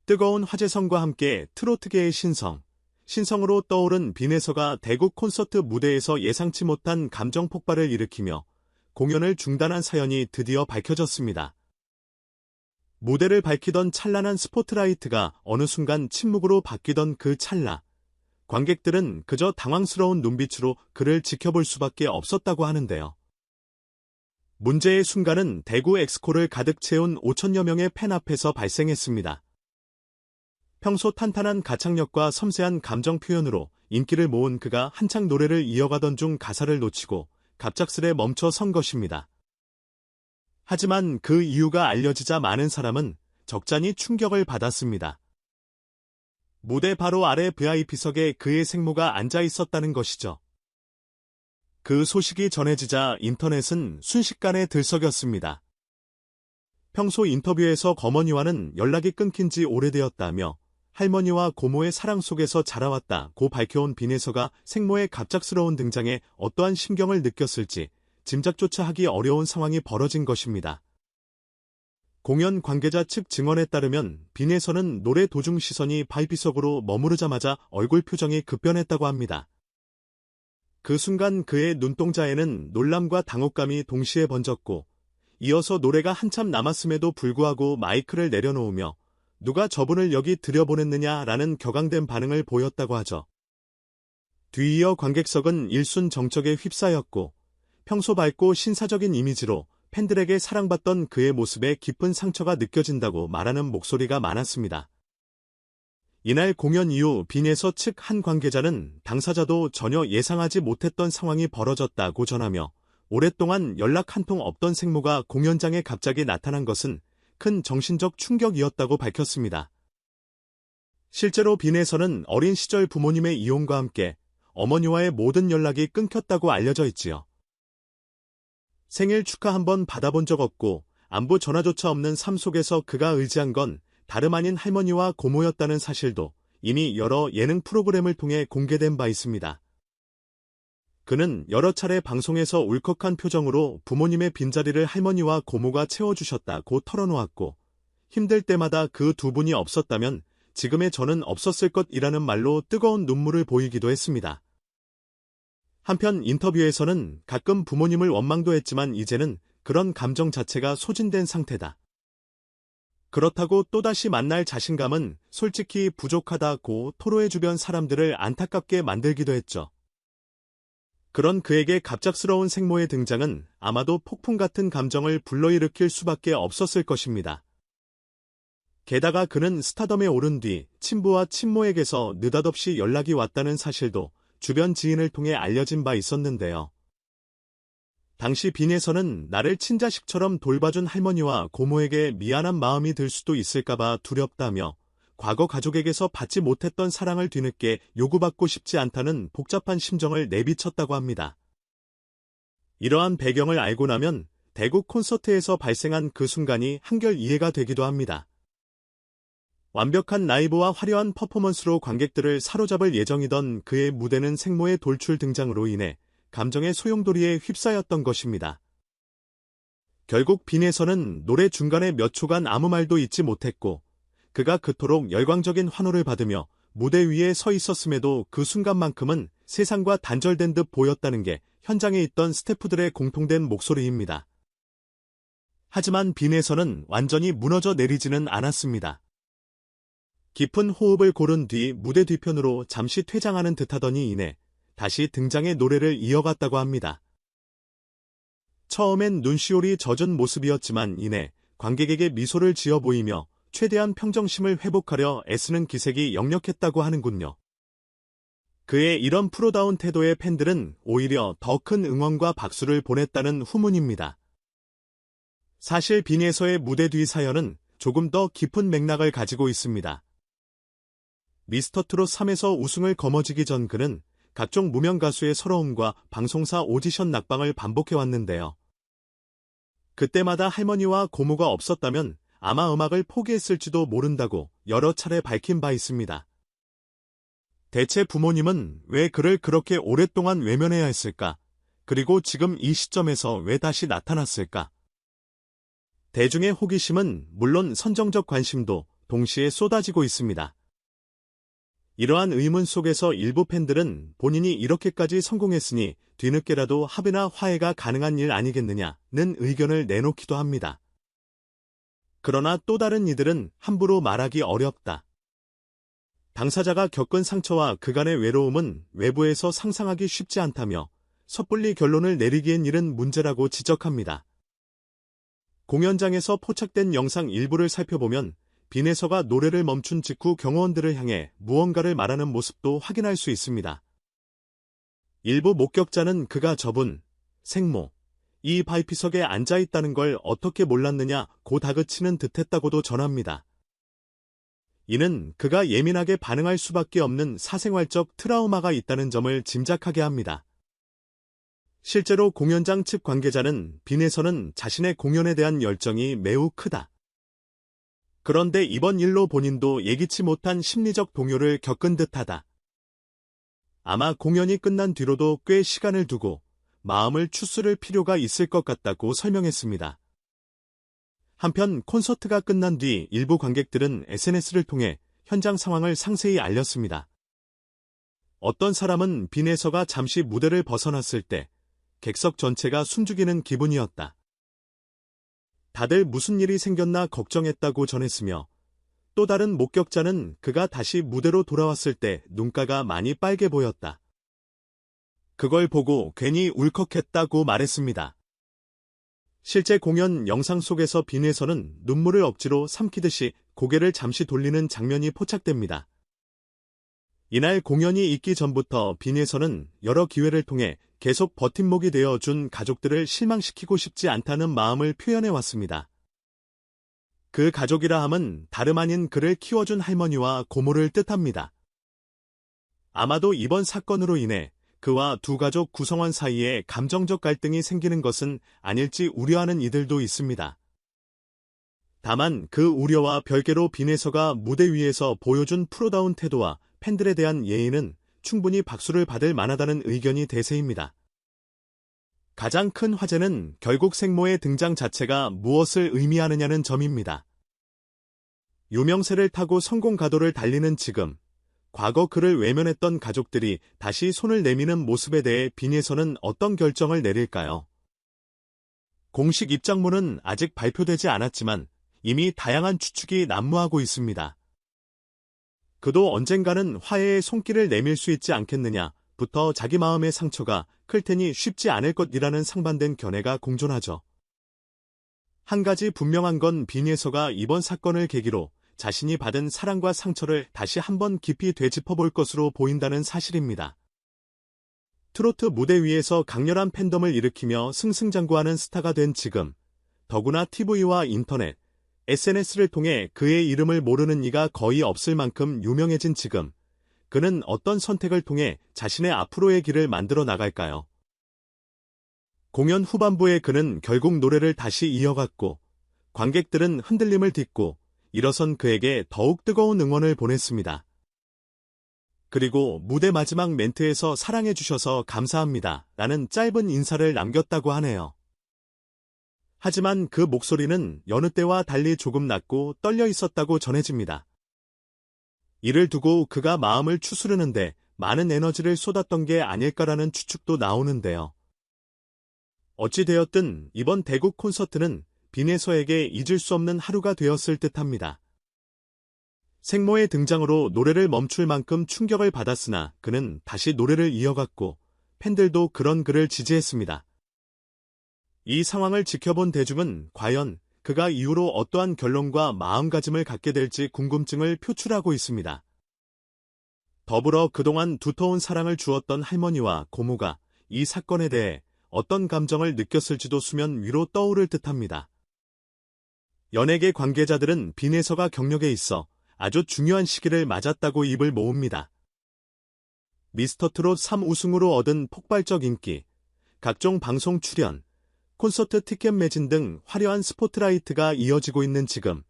뜨거운 화제성과 함께 트로트계의 신성으로 떠오른 빈에서가 대구 콘서트 무대에서 예상치 못한 감정 폭발을 일으키며 공연을 중단한 사연이 드디어 밝혀졌습니다. 무대를 밝히던 찬란한 스포트라이트가 어느 순간 침묵으로 바뀌던 그 찰나, 관객들은 그저 당황스러운 눈빛으로 그를 지켜볼 수밖에 없었다고 하는데요. 문제의 순간은 대구 엑스코를 가득 채운 5천여 명의 팬 앞에서 발생했습니다. 평소 탄탄한 가창력과 섬세한 감정 표현으로 인기를 모은 그가 한창 노래를 이어가던 중 가사를 놓치고 갑작스레 멈춰 선 것입니다. 하지만 그 이유가 알려지자 많은 사람은 적잖이 충격을 받았습니다. 무대 바로 아래 VIP석에 그의 생모가 앉아 있었다는 것이죠. 그 소식이 전해지자 인터넷은 순식간에 들썩였습니다. 평소 인터뷰에서 거머니와는 연락이 끊긴 지 오래되었다며 할머니와 고모의 사랑 속에서 자라왔다고 밝혀온 빈에서가 생모의 갑작스러운 등장에 어떠한 심경을 느꼈을지 짐작조차 하기 어려운 상황이 벌어진 것입니다. 공연 관계자 측 증언에 따르면 빈에서는 노래 도중 시선이 VIP석으로 머무르자마자 얼굴 표정이 급변했다고 합니다. 그 순간 그의 눈동자에는 놀람과 당혹감이 동시에 번졌고 이어서 노래가 한참 남았음에도 불구하고 마이크를 내려놓으며 누가 저분을 여기 들여보냈느냐라는 격앙된 반응을 보였다고 하죠. 뒤이어 관객석은 일순 정적에 휩싸였고 평소 밝고 신사적인 이미지로 팬들에게 사랑받던 그의 모습에 깊은 상처가 느껴진다고 말하는 목소리가 많았습니다. 이날 공연 이후 빈에서 측 한 관계자는 당사자도 전혀 예상하지 못했던 상황이 벌어졌다고 전하며 오랫동안 연락 한 통 없던 생모가 공연장에 갑자기 나타난 것은 큰 정신적 충격이었다고 밝혔습니다. 실제로 빈에서는 어린 시절 부모님의 이혼과 함께 어머니와의 모든 연락이 끊겼다고 알려져 있지요. 생일 축하 한번 받아본 적 없고 안부 전화조차 없는 삶 속에서 그가 의지한 건 다름 아닌 할머니와 고모였다는 사실도 이미 여러 예능 프로그램을 통해 공개된 바 있습니다. 그는 여러 차례 방송에서 울컥한 표정으로 부모님의 빈자리를 할머니와 고모가 채워주셨다고 털어놓았고 힘들 때마다 그 두 분이 없었다면 지금의 저는 없었을 것이라는 말로 뜨거운 눈물을 보이기도 했습니다. 한편 인터뷰에서는 가끔 부모님을 원망도 했지만 이제는 그런 감정 자체가 소진된 상태다. 그렇다고 또다시 만날 자신감은 솔직히 부족하다고 토로해 주변 사람들을 안타깝게 만들기도 했죠. 그런 그에게 갑작스러운 생모의 등장은 아마도 폭풍 같은 감정을 불러일으킬 수밖에 없었을 것입니다. 게다가 그는 스타덤에 오른 뒤 친부와 친모에게서 느닷없이 연락이 왔다는 사실도 주변 지인을 통해 알려진 바 있었는데요. 당시 빈에서는 나를 친자식처럼 돌봐준 할머니와 고모에게 미안한 마음이 들 수도 있을까봐 두렵다며 과거 가족에게서 받지 못했던 사랑을 뒤늦게 요구받고 싶지 않다는 복잡한 심정을 내비쳤다고 합니다. 이러한 배경을 알고 나면 대구 콘서트에서 발생한 그 순간이 한결 이해가 되기도 합니다. 완벽한 라이브와 화려한 퍼포먼스로 관객들을 사로잡을 예정이던 그의 무대는 생모의 돌출 등장으로 인해 감정의 소용돌이에 휩싸였던 것입니다. 결국 빈에서는 노래 중간에 몇 초간 아무 말도 잊지 못했고 그가 그토록 열광적인 환호를 받으며 무대 위에 서 있었음에도 그 순간만큼은 세상과 단절된 듯 보였다는 게 현장에 있던 스태프들의 공통된 목소리입니다. 하지만 빈에서는 완전히 무너져 내리지는 않았습니다. 깊은 호흡을 고른 뒤 무대 뒤편으로 잠시 퇴장하는 듯하더니 이내 다시 등장의 노래를 이어갔다고 합니다. 처음엔 눈시울이 젖은 모습이었지만 이내 관객에게 미소를 지어 보이며 최대한 평정심을 회복하려 애쓰는 기색이 역력했다고 하는군요. 그의 이런 프로다운 태도에 팬들은 오히려 더 큰 응원과 박수를 보냈다는 후문입니다. 사실 빈에서의 무대 뒤 사연은 조금 더 깊은 맥락을 가지고 있습니다. 미스터트롯 3에서 우승을 거머쥐기 전 그는 각종 무명 가수의 서러움과 방송사 오디션 낙방을 반복해왔는데요. 그때마다 할머니와 고모가 없었다면 아마 음악을 포기했을지도 모른다고 여러 차례 밝힌 바 있습니다. 대체 부모님은 왜 그를 그렇게 오랫동안 외면해야 했을까? 그리고 지금 이 시점에서 왜 다시 나타났을까? 대중의 호기심은 물론 선정적 관심도 동시에 쏟아지고 있습니다. 이러한 의문 속에서 일부 팬들은 본인이 이렇게까지 성공했으니 뒤늦게라도 합의나 화해가 가능한 일 아니겠느냐는 의견을 내놓기도 합니다. 그러나 또 다른 이들은 함부로 말하기 어렵다. 당사자가 겪은 상처와 그간의 외로움은 외부에서 상상하기 쉽지 않다며 섣불리 결론을 내리기엔 이른 문제라고 지적합니다. 공연장에서 포착된 영상 일부를 살펴보면 빈에서가 노래를 멈춘 직후 경호원들을 향해 무언가를 말하는 모습도 확인할 수 있습니다. 일부 목격자는 그가 저분, 생모, 이 발피석에 앉아있다는 걸 어떻게 몰랐느냐고 다그치는 듯했다고도 전합니다. 이는 그가 예민하게 반응할 수밖에 없는 사생활적 트라우마가 있다는 점을 짐작하게 합니다. 실제로 공연장 측 관계자는 빈에서는 자신의 공연에 대한 열정이 매우 크다. 그런데 이번 일로 본인도 예기치 못한 심리적 동요를 겪은 듯하다. 아마 공연이 끝난 뒤로도 꽤 시간을 두고 마음을 추스를 필요가 있을 것 같다고 설명했습니다. 한편 콘서트가 끝난 뒤 일부 관객들은 SNS를 통해 현장 상황을 상세히 알렸습니다. 어떤 사람은 빈에서가 잠시 무대를 벗어났을 때 객석 전체가 숨죽이는 기분이었다. 다들 무슨 일이 생겼나 걱정했다고 전했으며 또 다른 목격자는 그가 다시 무대로 돌아왔을 때 눈가가 많이 빨개 보였다. 그걸 보고 괜히 울컥했다고 말했습니다. 실제 공연 영상 속에서 빈에서는 눈물을 억지로 삼키듯이 고개를 잠시 돌리는 장면이 포착됩니다. 이날 공연이 있기 전부터 빈에서는 여러 기회를 통해 계속 버팀목이 되어준 가족들을 실망시키고 싶지 않다는 마음을 표현해왔습니다. 그 가족이라 함은 다름 아닌 그를 키워준 할머니와 고모를 뜻합니다. 아마도 이번 사건으로 인해 그와 두 가족 구성원 사이에 감정적 갈등이 생기는 것은 아닐지 우려하는 이들도 있습니다. 다만 그 우려와 별개로 빈에서가 무대 위에서 보여준 프로다운 태도와 팬들에 대한 예의는 충분히 박수를 받을 만하다는 의견이 대세입니다. 가장 큰 화제는 결국 생모의 등장 자체가 무엇을 의미하느냐는 점입니다. 유명세를 타고 성공 가도를 달리는 지금, 과거 그를 외면했던 가족들이 다시 손을 내미는 모습에 대해 빈에서는 어떤 결정을 내릴까요? 공식 입장문은 아직 발표되지 않았지만 이미 다양한 추측이 난무하고 있습니다. 그도 언젠가는 화해의 손길을 내밀 수 있지 않겠느냐부터 자기 마음의 상처가 클 테니 쉽지 않을 것이라는 상반된 견해가 공존하죠. 한 가지 분명한 건 빈에서가 이번 사건을 계기로 자신이 받은 사랑과 상처를 다시 한번 깊이 되짚어볼 것으로 보인다는 사실입니다. 트로트 무대 위에서 강렬한 팬덤을 일으키며 승승장구하는 스타가 된 지금, 더구나 TV와 인터넷, SNS를 통해 그의 이름을 모르는 이가 거의 없을 만큼 유명해진 지금, 그는 어떤 선택을 통해 자신의 앞으로의 길을 만들어 나갈까요? 공연 후반부에 그는 결국 노래를 다시 이어갔고, 관객들은 흔들림을 딛고 일어선 그에게 더욱 뜨거운 응원을 보냈습니다. 그리고 무대 마지막 멘트에서 사랑해주셔서 감사합니다 라는 짧은 인사를 남겼다고 하네요. 하지만 그 목소리는 여느 때와 달리 조금 낮고 떨려 있었다고 전해집니다. 이를 두고 그가 마음을 추스르는데 많은 에너지를 쏟았던 게 아닐까라는 추측도 나오는데요. 어찌되었든 이번 대국 콘서트는 빈에서에게 잊을 수 없는 하루가 되었을 듯합니다. 생모의 등장으로 노래를 멈출 만큼 충격을 받았으나 그는 다시 노래를 이어갔고 팬들도 그런 그를 지지했습니다. 이 상황을 지켜본 대중은 과연 그가 이후로 어떠한 결론과 마음가짐을 갖게 될지 궁금증을 표출하고 있습니다. 더불어 그동안 두터운 사랑을 주었던 할머니와 고모가 이 사건에 대해 어떤 감정을 느꼈을지도 수면 위로 떠오를 듯합니다. 연예계 관계자들은 빈에서가 경력에 있어 아주 중요한 시기를 맞았다고 입을 모읍니다. 미스터트롯 3우승으로 얻은 폭발적 인기, 각종 방송 출연, 콘서트 티켓 매진 등 화려한 스포트라이트가 이어지고 있는 지금,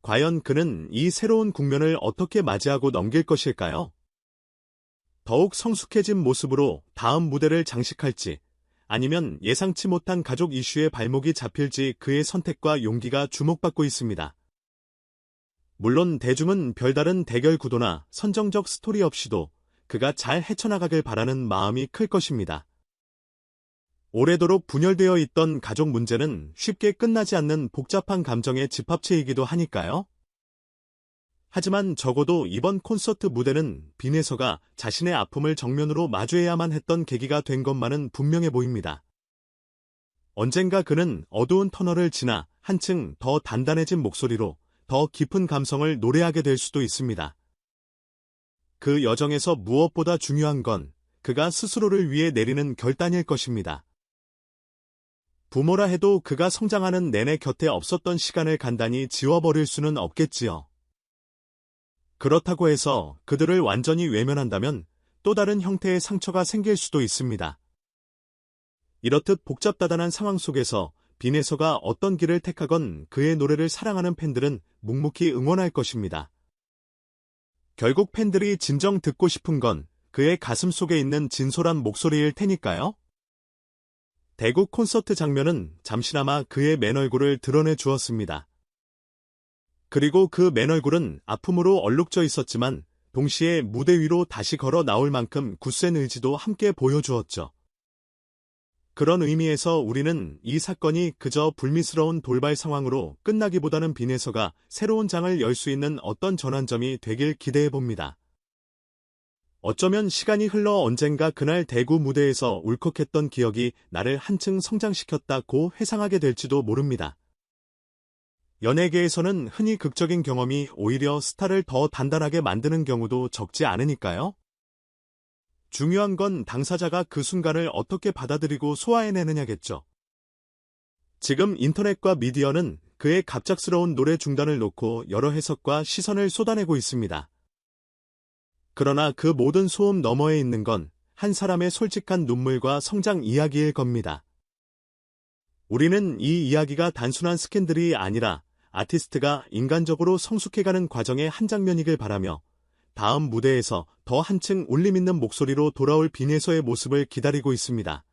과연 그는 이 새로운 국면을 어떻게 맞이하고 넘길 것일까요? 더욱 성숙해진 모습으로 다음 무대를 장식할지, 아니면 예상치 못한 가족 이슈에 발목이 잡힐지 그의 선택과 용기가 주목받고 있습니다. 물론 대중은 별다른 대결 구도나 선정적 스토리 없이도 그가 잘 헤쳐나가길 바라는 마음이 클 것입니다. 오래도록 분열되어 있던 가족 문제는 쉽게 끝나지 않는 복잡한 감정의 집합체이기도 하니까요. 하지만 적어도 이번 콘서트 무대는 빈에서가 자신의 아픔을 정면으로 마주해야만 했던 계기가 된 것만은 분명해 보입니다. 언젠가 그는 어두운 터널을 지나 한층 더 단단해진 목소리로 더 깊은 감성을 노래하게 될 수도 있습니다. 그 여정에서 무엇보다 중요한 건 그가 스스로를 위해 내리는 결단일 것입니다. 부모라 해도 그가 성장하는 내내 곁에 없었던 시간을 간단히 지워버릴 수는 없겠지요. 그렇다고 해서 그들을 완전히 외면한다면 또 다른 형태의 상처가 생길 수도 있습니다. 이렇듯 복잡다단한 상황 속에서 빈에서가 어떤 길을 택하건 그의 노래를 사랑하는 팬들은 묵묵히 응원할 것입니다. 결국 팬들이 진정 듣고 싶은 건 그의 가슴 속에 있는 진솔한 목소리일 테니까요. 대구 콘서트 장면은 잠시나마 그의 맨 얼굴을 드러내 주었습니다. 그리고 그 맨 얼굴은 아픔으로 얼룩져 있었지만 동시에 무대 위로 다시 걸어 나올 만큼 굳센 의지도 함께 보여주었죠. 그런 의미에서 우리는 이 사건이 그저 불미스러운 돌발 상황으로 끝나기보다는 빈에서가 새로운 장을 열 수 있는 어떤 전환점이 되길 기대해봅니다. 어쩌면 시간이 흘러 언젠가 그날 대구 무대에서 울컥했던 기억이 나를 한층 성장시켰다고 회상하게 될지도 모릅니다. 연예계에서는 흔히 극적인 경험이 오히려 스타를 더 단단하게 만드는 경우도 적지 않으니까요. 중요한 건 당사자가 그 순간을 어떻게 받아들이고 소화해내느냐겠죠. 지금 인터넷과 미디어는 그의 갑작스러운 노래 중단을 놓고 여러 해석과 시선을 쏟아내고 있습니다. 그러나 그 모든 소음 너머에 있는 건 한 사람의 솔직한 눈물과 성장 이야기일 겁니다. 우리는 이 이야기가 단순한 스캔들이 아니라 아티스트가 인간적으로 성숙해가는 과정의 한 장면이길 바라며 다음 무대에서 더 한층 울림 있는 목소리로 돌아올 빈에서의 모습을 기다리고 있습니다.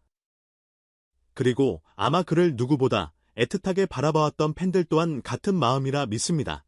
그리고 아마 그를 누구보다 애틋하게 바라봐왔던 팬들 또한 같은 마음이라 믿습니다.